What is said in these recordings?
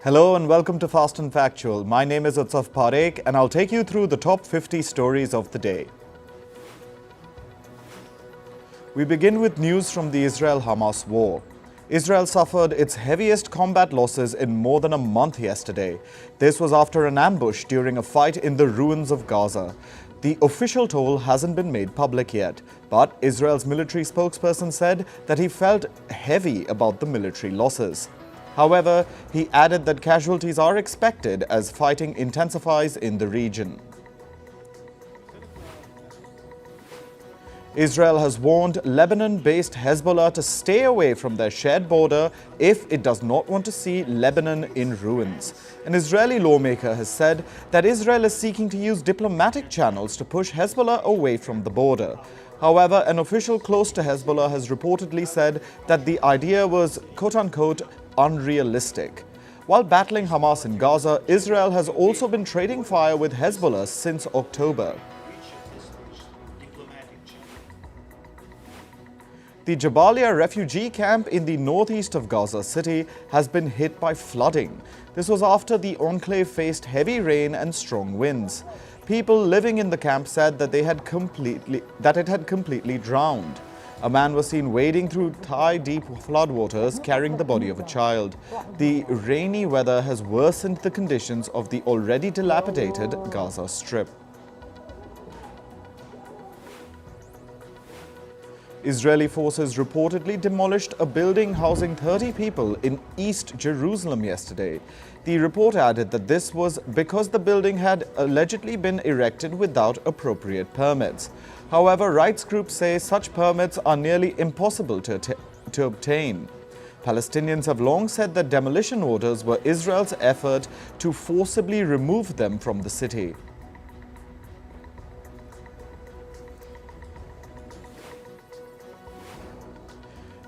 Hello and welcome to Fast and Factual. My name is Utsav Parekh and I'll take you through the top 50 stories of the day. We begin with news from the Israel-Hamas war. Israel suffered its heaviest combat losses in more than a month yesterday. This was after an ambush during a fight in the ruins of Gaza. The official toll hasn't been made public yet, but Israel's military spokesperson said that he felt heavy about the military losses. However, he added that casualties are expected as fighting intensifies in the region. Israel has warned Lebanon-based Hezbollah to stay away from their shared border if it does not want to see Lebanon in ruins. An Israeli lawmaker has said that Israel is seeking to use diplomatic channels to push Hezbollah away from the border. However, an official close to Hezbollah has reportedly said that the idea was quote-unquote unrealistic. While battling Hamas in Gaza, Israel has also been trading fire with Hezbollah since October. The Jabalia refugee camp in the northeast of Gaza City has been hit by flooding. This was after the enclave faced heavy rain and strong winds. People living in the camp said that it had completely drowned. A man was seen wading through thigh-deep floodwaters carrying the body of a child. The rainy weather has worsened the conditions of the already dilapidated Gaza Strip. Israeli forces reportedly demolished a building housing 30 people in East Jerusalem yesterday. The report added that this was because the building had allegedly been erected without appropriate permits. However, rights groups say such permits are nearly impossible to obtain. Palestinians have long said that demolition orders were Israel's effort to forcibly remove them from the city.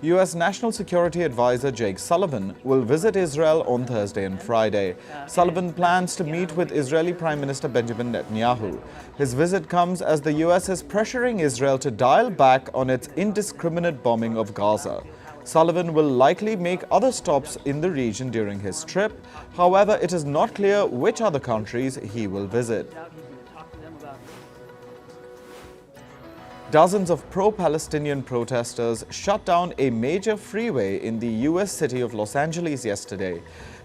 U.S. National Security Advisor Jake Sullivan will visit Israel on Thursday and Friday. Sullivan plans to meet with Israeli Prime Minister Benjamin Netanyahu. His visit comes as the U.S. is pressuring Israel to dial back on its indiscriminate bombing of Gaza. Sullivan will likely make other stops in the region during his trip. However, it is not clear which other countries he will visit. Dozens of pro-Palestinian protesters shut down a major freeway in the U.S. city of Los Angeles yesterday.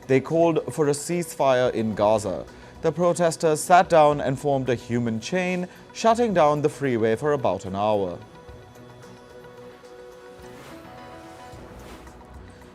They called for a ceasefire in Gaza. The protesters sat down and formed a human chain, shutting down the freeway for about an hour.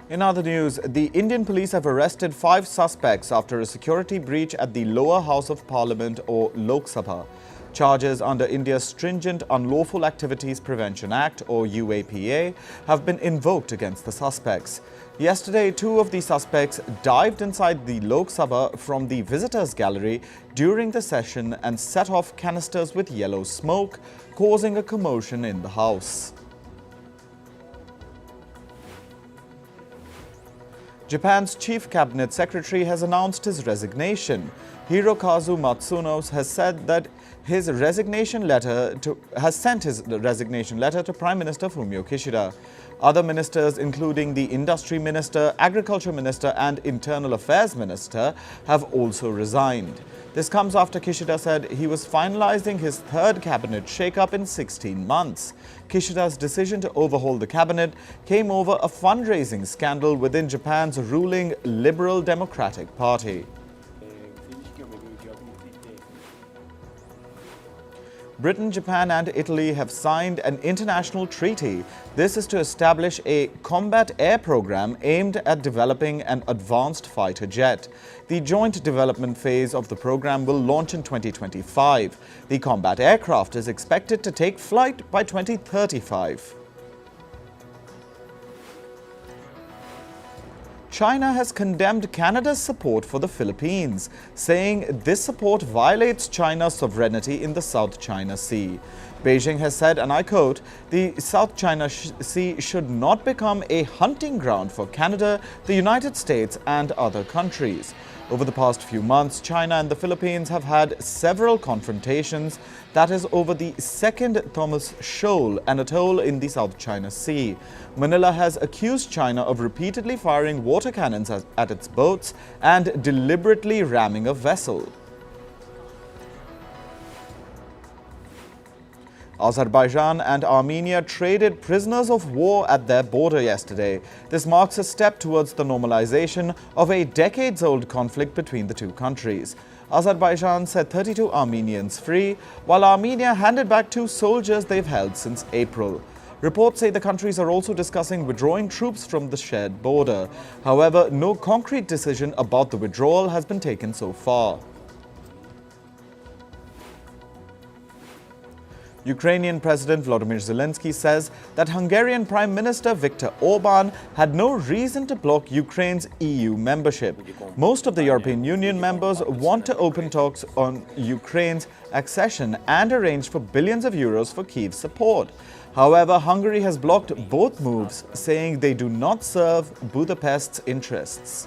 In other news, the Indian police have arrested 5 suspects after a security breach at the lower house of parliament or Lok Sabha. Charges under India's stringent Unlawful Activities Prevention Act or UAPA have been invoked against the suspects. Yesterday, 2 of the suspects dived inside the Lok Sabha from the visitors gallery during the session and set off canisters with yellow smoke, causing a commotion in the house. Japan's chief cabinet secretary has announced his resignation. Hirokazu Matsuno has said that his resignation letter sent his resignation letter to Prime Minister Fumio Kishida. Other ministers, including the Industry Minister, Agriculture Minister and Internal Affairs Minister, have also resigned. This comes after Kishida said he was finalizing his 3rd cabinet shakeup in 16 months. Kishida's decision to overhaul the cabinet came over a fundraising scandal within Japan's ruling Liberal Democratic Party. Britain, Japan and Italy have signed an international treaty. This is to establish a combat air program aimed at developing an advanced fighter jet. The joint development phase of the program will launch in 2025. The combat aircraft is expected to take flight by 2035. China has condemned Canada's support for the Philippines, saying this support violates China's sovereignty in the South China Sea. Beijing has said, and I quote, "The South China Sea should not become a hunting ground for Canada, the United States and other countries." Over the past few months, China and the Philippines have had several confrontations, that is over the second Thomas Shoal, an atoll in the South China Sea. Manila has accused China of repeatedly firing water cannons at its boats and deliberately ramming a vessel. Azerbaijan and Armenia traded prisoners of war at their border yesterday. This marks a step towards the normalization of a decades-old conflict between the two countries. Azerbaijan set 32 Armenians free, while Armenia handed back 2 soldiers they've held since April. Reports say the countries are also discussing withdrawing troops from the shared border. However, no concrete decision about the withdrawal has been taken so far. Ukrainian President Volodymyr Zelensky says that Hungarian Prime Minister Viktor Orban had no reason to block Ukraine's EU membership. Most of the European Union members want to open talks on Ukraine's accession and arrange for billions of euros for Kyiv's support. However, Hungary has blocked both moves, saying they do not serve Budapest's interests.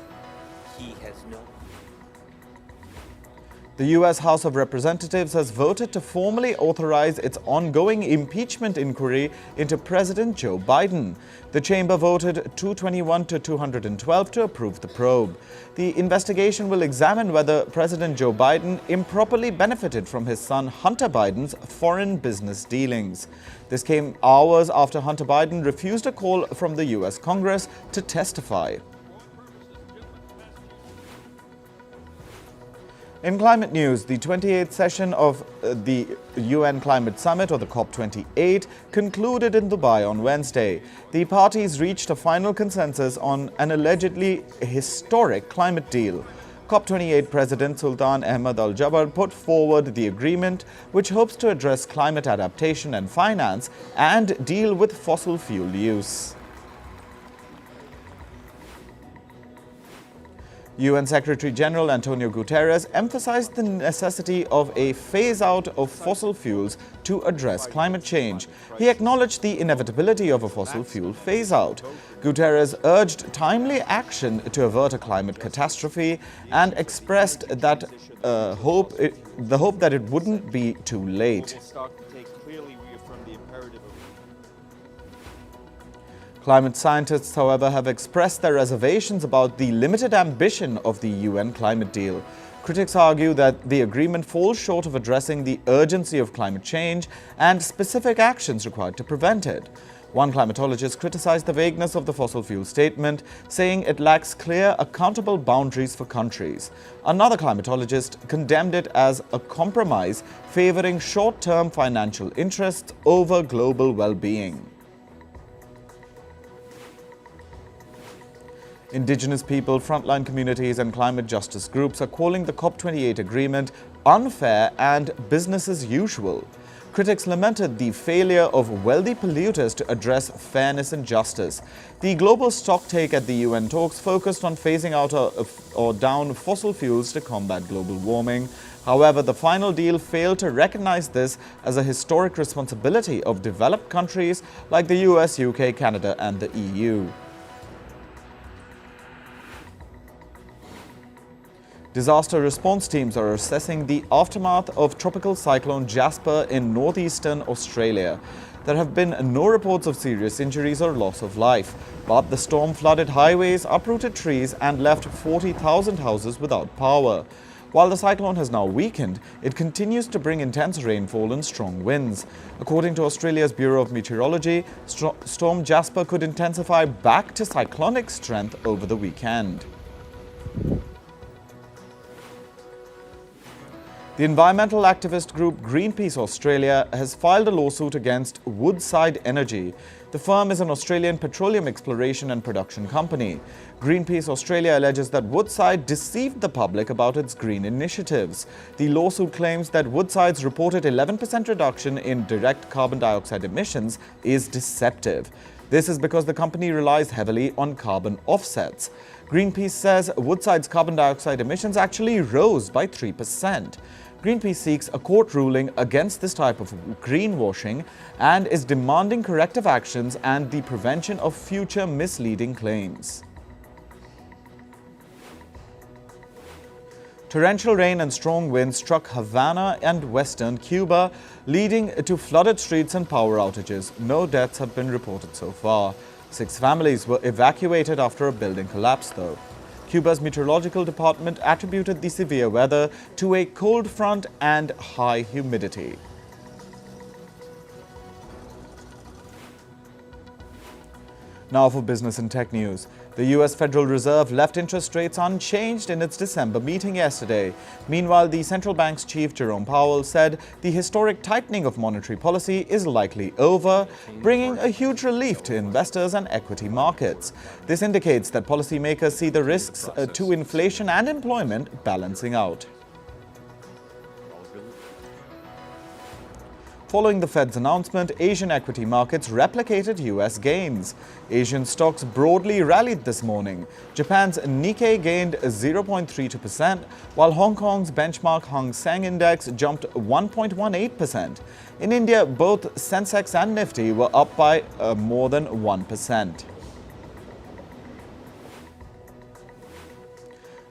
The U.S. House of Representatives has voted to formally authorize its ongoing impeachment inquiry into President Joe Biden. The chamber voted 221 to 212 to approve the probe. The investigation will examine whether President Joe Biden improperly benefited from his son Hunter Biden's foreign business dealings. This came hours after Hunter Biden refused a call from the U.S. Congress to testify. In climate news, the 28th session of the UN Climate Summit, or the COP28, concluded in Dubai on Wednesday. The parties reached a final consensus on an allegedly historic climate deal. COP28 President Sultan Ahmed Al Jaber put forward the agreement, which hopes to address climate adaptation and finance and deal with fossil fuel use. UN Secretary-General Antonio Guterres emphasized the necessity of a phase-out of fossil fuels to address climate change. He acknowledged the inevitability of a fossil fuel phase-out. Guterres urged timely action to avert a climate catastrophe and expressed that the hope that it wouldn't be too late. Climate scientists, however, have expressed their reservations about the limited ambition of the UN climate deal. Critics argue that the agreement falls short of addressing the urgency of climate change and specific actions required to prevent it. One climatologist criticized the vagueness of the fossil fuel statement, saying it lacks clear, accountable boundaries for countries. Another climatologist condemned it as a compromise favoring short-term financial interests over global well-being. Indigenous people, frontline communities and climate justice groups are calling the COP28 agreement unfair and business as usual. Critics lamented the failure of wealthy polluters to address fairness and justice. The global stocktake at the UN talks focused on phasing out or down fossil fuels to combat global warming. However, the final deal failed to recognize this as a historic responsibility of developed countries like the US, UK, Canada and the EU. Disaster response teams are assessing the aftermath of Tropical Cyclone Jasper in northeastern Australia. There have been no reports of serious injuries or loss of life, but the storm flooded highways, uprooted trees and left 40,000 houses without power. While the cyclone has now weakened, it continues to bring intense rainfall and strong winds. According to Australia's Bureau of Meteorology, Storm Jasper could intensify back to cyclonic strength over the weekend. The environmental activist group Greenpeace Australia has filed a lawsuit against Woodside Energy. The firm is an Australian petroleum exploration and production company. Greenpeace Australia alleges that Woodside deceived the public about its green initiatives. The lawsuit claims that Woodside's reported 11% reduction in direct carbon dioxide emissions is deceptive. This is because the company relies heavily on carbon offsets. Greenpeace says Woodside's carbon dioxide emissions actually rose by 3%. Greenpeace seeks a court ruling against this type of greenwashing and is demanding corrective actions and the prevention of future misleading claims. Torrential rain and strong winds struck Havana and western Cuba, leading to flooded streets and power outages. No deaths have been reported so far. 6 families were evacuated after a building collapsed, though. Cuba's meteorological department attributed the severe weather to a cold front and high humidity. Now for business and tech news. The US Federal Reserve left interest rates unchanged in its December meeting yesterday. Meanwhile, the central bank's chief, Jerome Powell, said the historic tightening of monetary policy is likely over, bringing a huge relief to investors and equity markets. This indicates that policymakers see the risks to inflation and employment balancing out. Following the Fed's announcement, Asian equity markets replicated US gains. Asian stocks broadly rallied this morning. Japan's Nikkei gained 0.32%, while Hong Kong's benchmark Hang Seng Index jumped 1.18%. In India, both Sensex and Nifty were up by more than 1%.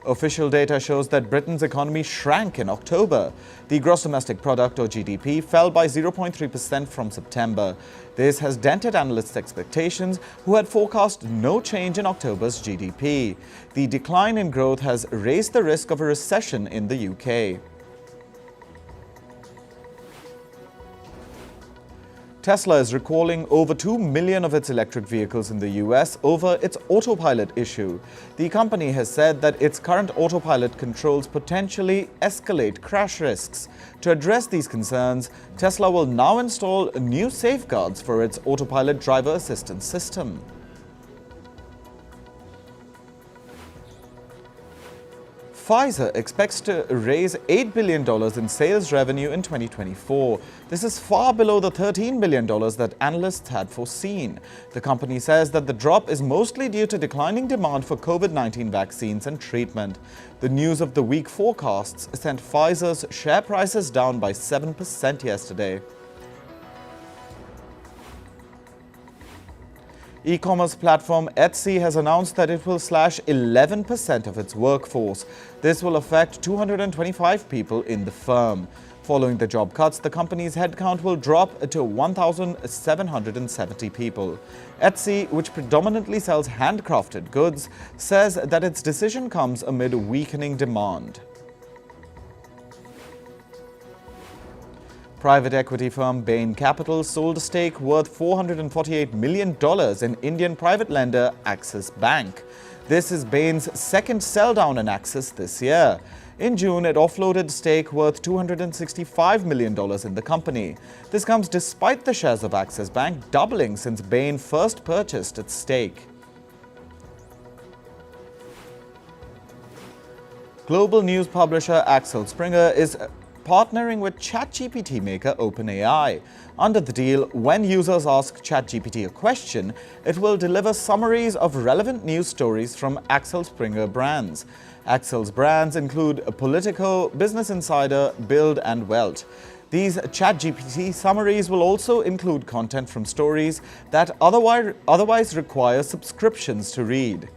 Official data shows that Britain's economy shrank in October. The gross domestic product, or GDP, fell by 0.3% from September. This has dented analysts' expectations, who had forecast no change in October's GDP. The decline in growth has raised the risk of a recession in the UK. Tesla is recalling over 2 million of its electric vehicles in the US over its autopilot issue. The company has said that its current autopilot controls potentially escalate crash risks. To address these concerns, Tesla will now install new safeguards for its autopilot driver assistance system. Pfizer expects to raise $8 billion in sales revenue in 2024. This is far below the $13 billion that analysts had foreseen. The company says that the drop is mostly due to declining demand for COVID-19 vaccines and treatment. The news of the weak forecasts sent Pfizer's share prices down by 7% yesterday. E-commerce platform Etsy has announced that it will slash 11% of its workforce. This will affect 225 people in the firm. Following the job cuts, the company's headcount will drop to 1,770 people. Etsy, which predominantly sells handcrafted goods, says that its decision comes amid weakening demand. Private equity firm Bain Capital sold a stake worth $448 million in Indian private lender Axis Bank. This is Bain's second sell-down in Axis this year. In June, it offloaded a stake worth $265 million in the company. This comes despite the shares of Axis Bank doubling since Bain first purchased its stake. Global news publisher Axel Springer is partnering with ChatGPT maker OpenAI. Under the deal, when users ask ChatGPT a question, it will deliver summaries of relevant news stories from Axel Springer brands. Axel's brands include Politico, Business Insider, Bild, and Welt. These ChatGPT summaries will also include content from stories that otherwise require subscriptions to read.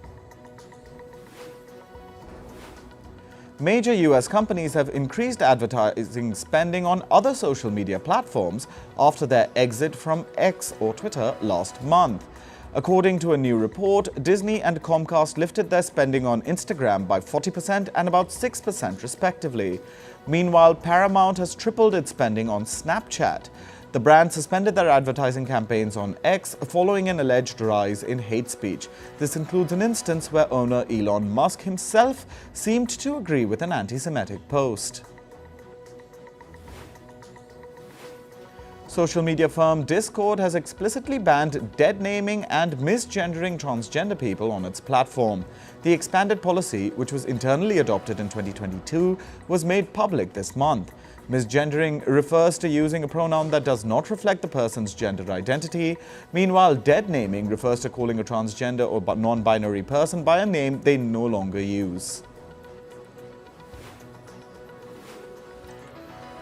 Major US companies have increased advertising spending on other social media platforms after their exit from X or Twitter last month. According to a new report, Disney and Comcast lifted their spending on Instagram by 40% and about 6% respectively. Meanwhile, Paramount has tripled its spending on Snapchat. The brand suspended their advertising campaigns on X following an alleged rise in hate speech. This includes an instance where owner Elon Musk himself seemed to agree with an anti-Semitic post. Social media firm Discord has explicitly banned dead-naming and misgendering transgender people on its platform. The expanded policy, which was internally adopted in 2022, was made public this month. Misgendering refers to using a pronoun that does not reflect the person's gender identity. Meanwhile, dead-naming refers to calling a transgender or non-binary person by a name they no longer use.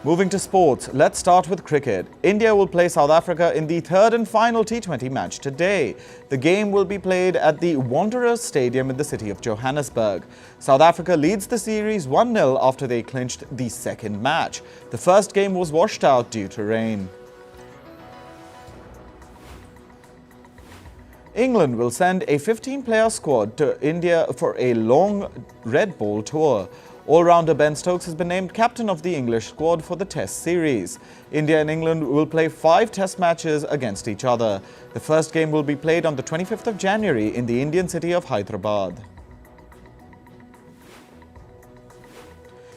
Moving to sports, let's start with cricket. India will play South Africa in the third and final T20 match today. The game will be played at the Wanderers Stadium in the city of Johannesburg. South Africa leads the series 1-0 after they clinched the second match. The first game was washed out due to rain. England will send a 15-player squad to India for a long red ball tour. All-rounder Ben Stokes has been named captain of the English squad for the Test series. India and England will play 5 Test matches against each other. The first game will be played on the 25th of January in the Indian city of Hyderabad.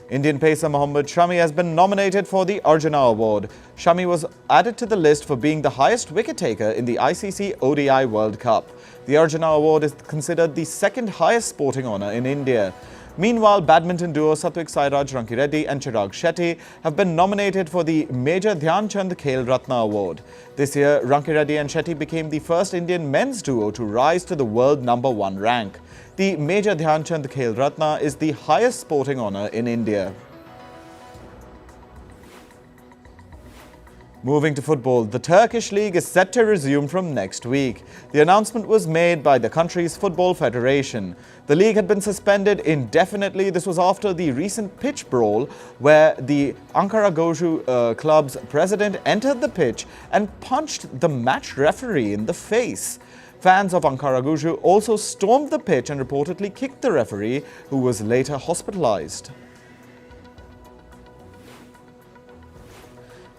Indian pacer Mohammad Shami has been nominated for the Arjuna Award. Shami was added to the list for being the highest wicket-taker in the ICC ODI World Cup. The Arjuna Award is considered the second highest sporting honour in India. Meanwhile, badminton duo Satwik Sairaj Rankireddy and Chirag Shetty have been nominated for the Major Dhyan Chand Khel Ratna Award. This year, Rankireddy and Shetty became the first Indian men's duo to rise to the world #1 rank. The Major Dhyan Chand Khel Ratna is the highest sporting honour in India. Moving to football, the Turkish league is set to resume from next week. The announcement was made by the country's football federation. The league had been suspended indefinitely. This was after the recent pitch brawl where the Ankaragucu club's president entered the pitch and punched the match referee in the face. Fans of Ankaragucu also stormed the pitch and reportedly kicked the referee, who was later hospitalized.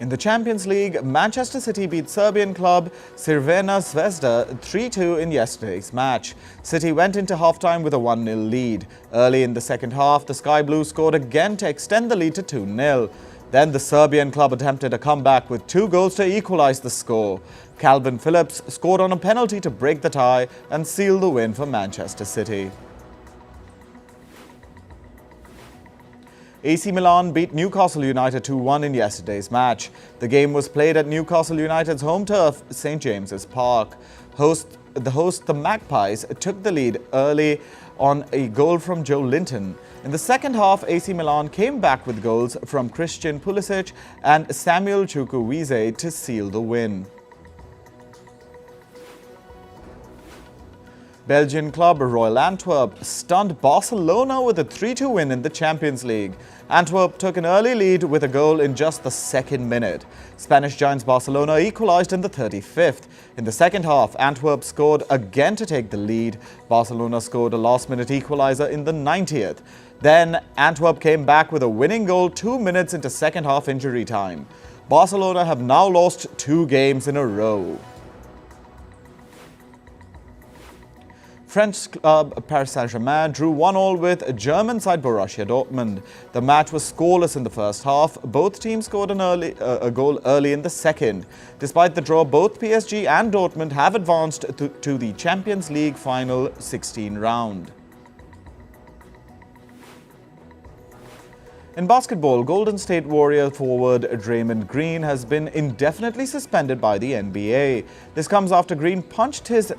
In the Champions League, Manchester City beat Serbian club Crvena Zvezda 3-2 in yesterday's match. City went into half-time with a 1-0 lead. Early in the second half, the Sky Blues scored again to extend the lead to 2-0. Then the Serbian club attempted a comeback with 2 goals to equalize the score. Calvin Phillips scored on a penalty to break the tie and seal the win for Manchester City. AC Milan beat Newcastle United 2-1 in yesterday's match. The game was played at Newcastle United's home turf, St James's Park. The Magpies took the lead early on a goal from Joe Linton. In the second half, AC Milan came back with goals from Christian Pulisic and Samuel Chukwueze to seal the win. Belgian club Royal Antwerp stunned Barcelona with a 3-2 win in the Champions League. Antwerp took an early lead with a goal in just the second minute. Spanish giants Barcelona equalized in the 35th. In the second half, Antwerp scored again to take the lead. Barcelona scored a last-minute equalizer in the 90th. Then Antwerp came back with a winning goal 2 minutes into second half injury time. Barcelona have now lost 2 games in a row. French club Paris Saint-Germain drew 1-1 with German side Borussia Dortmund. The match was scoreless in the first half. Both teams scored a goal early in the second. Despite the draw, both PSG and Dortmund have advanced to the Champions League final 16 round. In basketball, Golden State Warrior forward Draymond Green has been indefinitely suspended by the NBA. This comes after Green punched his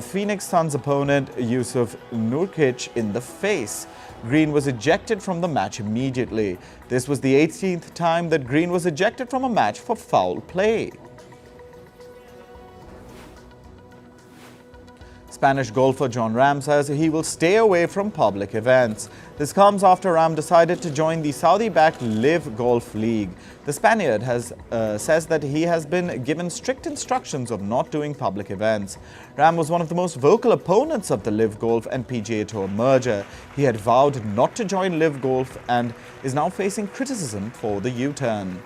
Phoenix Suns opponent Yusuf Nurkic in the face. Green was ejected from the match immediately. This was the 18th time that Green was ejected from a match for foul play. Spanish golfer Jon Rahm says he will stay away from public events. This comes after Rahm decided to join the Saudi-backed Live Golf League. The Spaniard says that he has been given strict instructions of not doing public events. Rahm was one of the most vocal opponents of the Live Golf and PGA Tour merger. He had vowed not to join Live Golf and is now facing criticism for the U-turn.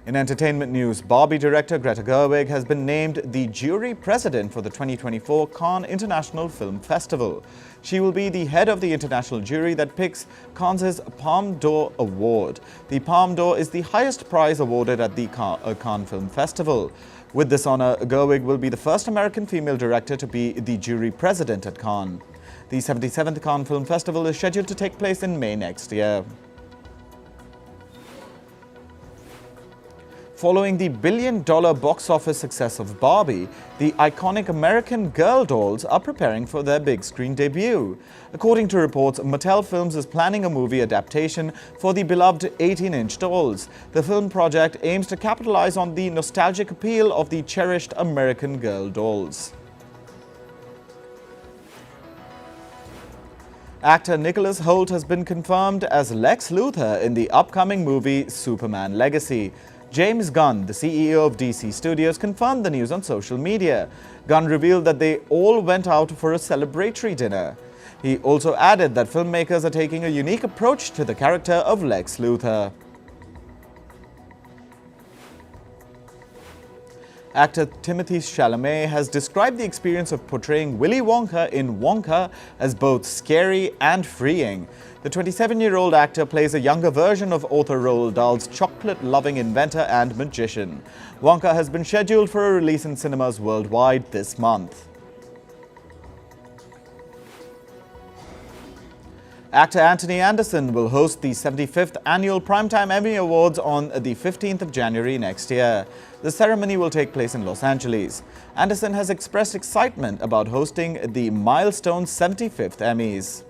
In entertainment news, Barbie director Greta Gerwig has been named the jury president for the 2024 Cannes International Film Festival. She will be the head of the international jury that picks Cannes' Palme d'Or Award. The Palme d'Or is the highest prize awarded at the Cannes Film Festival. With this honor, Gerwig will be the first American female director to be the jury president at Cannes. The 77th Cannes Film Festival is scheduled to take place in May next year. Following the billion-dollar box office success of Barbie, the iconic American Girl dolls are preparing for their big-screen debut. According to reports, Mattel Films is planning a movie adaptation for the beloved 18-inch dolls. The film project aims to capitalize on the nostalgic appeal of the cherished American Girl dolls. Actor Nicholas Hoult has been confirmed as Lex Luthor in the upcoming movie Superman Legacy. James Gunn, the CEO of DC Studios, confirmed the news on social media. Gunn revealed that they all went out for a celebratory dinner. He also added that filmmakers are taking a unique approach to the character of Lex Luthor. Actor Timothée Chalamet has described the experience of portraying Willy Wonka in Wonka as both scary and freeing. The 27-year-old actor plays a younger version of author Roald Dahl's chocolate-loving inventor and magician. Wonka has been scheduled for a release in cinemas worldwide this month. Actor Anthony Anderson will host the 75th Annual Primetime Emmy Awards on the 15th of January next year. The ceremony will take place in Los Angeles. Anderson has expressed excitement about hosting the milestone 75th Emmys.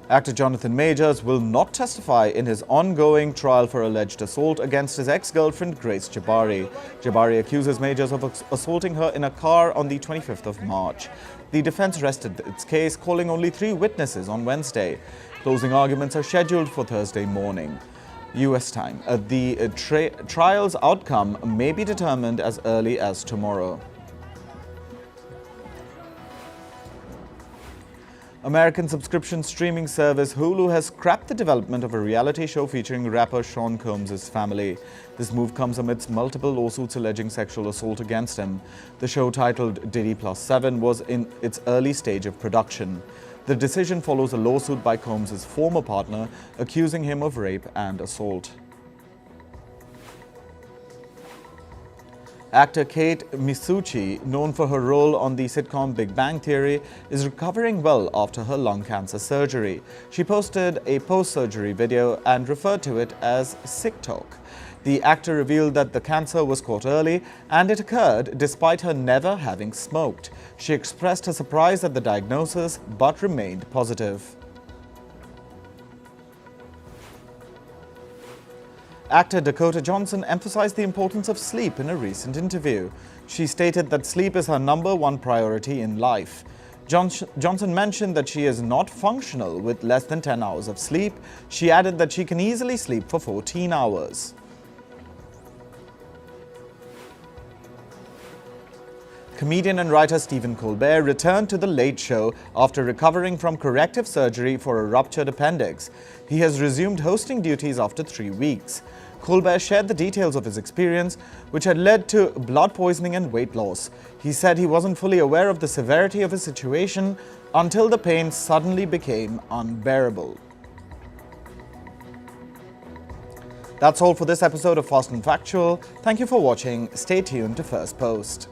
Actor Jonathan Majors will not testify in his ongoing trial for alleged assault against his ex-girlfriend Grace Jabari. Jabari accuses Majors of assaulting her in a car on the 25th of March. The defense rested its case, calling only 3 witnesses on Wednesday. Closing arguments are scheduled for Thursday morning, U.S. time. The trial's outcome may be determined as early as tomorrow. American subscription streaming service Hulu has scrapped the development of a reality show featuring rapper Sean Combs' family. This move comes amidst multiple lawsuits alleging sexual assault against him. The show, titled Diddy Plus 7, was in its early stage of production. The decision follows a lawsuit by Combs' former partner accusing him of rape and assault. Actor Kate Misucci, known for her role on the sitcom Big Bang Theory, is recovering well after her lung cancer surgery. She posted a post-surgery video and referred to it as sick talk. The actor revealed that the cancer was caught early and it occurred despite her never having smoked. She expressed her surprise at the diagnosis but remained positive. Actor Dakota Johnson emphasized the importance of sleep in a recent interview. She stated that sleep is her #1 priority in life. Johnson mentioned that she is not functional with less than 10 hours of sleep. She added that she can easily sleep for 14 hours. Comedian and writer Stephen Colbert returned to The Late Show after recovering from corrective surgery for a ruptured appendix. He has resumed hosting duties after 3 weeks. Colbert shared the details of his experience, which had led to blood poisoning and weight loss. He said he wasn't fully aware of the severity of his situation until the pain suddenly became unbearable. That's all for this episode of Fast and Factual. Thank you for watching. Stay tuned to Firstpost.